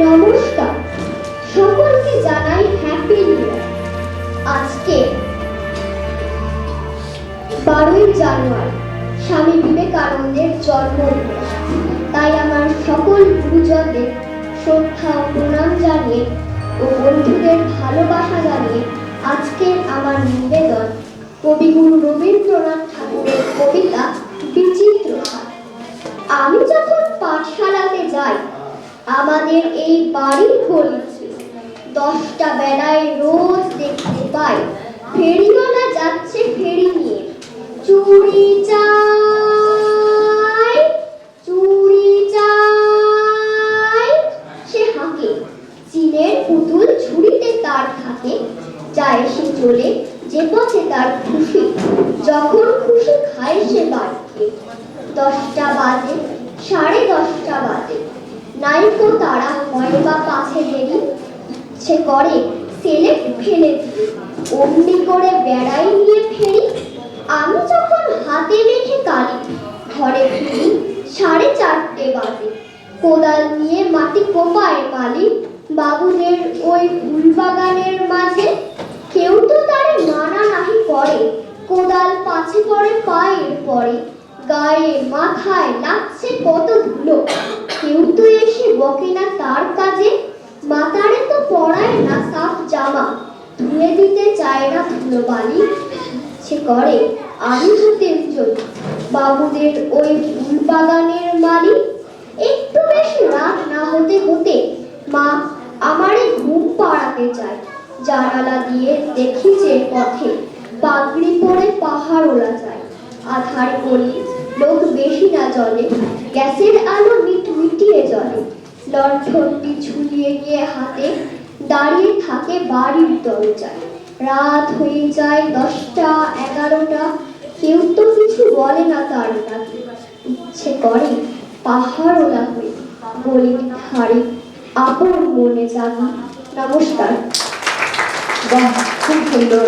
নমস্কার, সকলকে জানাই হ্যাপি নিউ ইয়ার। আজকে 12ই জানুয়ারি স্বামী বিবেকানন্দের জন্মদিবস। তাই আমার সকল গুরুজনদের শ্রদ্ধা ও প্রণাম জানিয়ে ও বন্ধুদের ভালোবাসা জানিয়ে আজকের আমার নিবেদন কবিগুরু রবীন্দ্রনাথ ঠাকুরের কবিতা বিচিত্র সাথ। আমি যখন পাঠশালাতে যাই, আমাদের এই বাড়ির গলিতে 10টা বেলায় রোজ দেখতে পাই ফেরিওয়ালা যাচ্ছে ফেরি নিয়ে। চুড়ি চাই, চুড়ি চাই, সে হাঁকে। চিনের পুতুল ঝুড়িতে তার থাকে, যায় সে চলে যে পথে তার খুশি। যখন খুশি খায় সে বাড়িতে। 10টা বাজে, 10:30 বাজে, নাইকো তারা হয় বা কাছে দেরি। ইচ্ছে করে সেলেট ফেলে দিই, অমনি করে বেড়াই নিয়ে ফেরি। আমি যখন হাতে মেখে কালি ঘরে ফিরি, 4:30 বাজে। কোদাল নিয়ে মাটি কোপায় মালিক বাবুদের ওই ফুলবাগানের মাঝে। কেউ তো তারে মানা নাহি করে, কোদাল পাছে পড়ে পায়ের পরে। গায়ে মাথায় লাগছে কত ধুলো, কেউ তো এসে বকে না তার কাজে। মাতারে তো পরায় না সাফ জামা, ধুয়ে দিতে চায় না ধুলো বালি। সে করে আমি হতে জন্য বাবুদের ওই ফুল বাগানের মালিক। একটু বেশি রাত না হতে হতে মা আমারে ঘুম পাড়াতে চায়। জানালা দিয়ে দেখি যে পথে পাগড়ি পরে পাহাড়ওলা যায়। আধার গলি, লোক বেশি না জলে, গ্যাসের আলো মিটমিটিয়ে জ্বলে। লণ্ঠনটি ঝুলিয়ে নিয়ে হাতে দাঁড়িয়ে থাকে বাড়ির দরজায়। রাত হয়ে যায় 10টা 11টা, কেউ তো কিছু বলে না তার ডাকে। ইচ্ছে করে পাহাড়ওলা হয়ে গলির ধারে আপন মনে জাগি। নমস্কার। বাহ, খুব সুন্দর।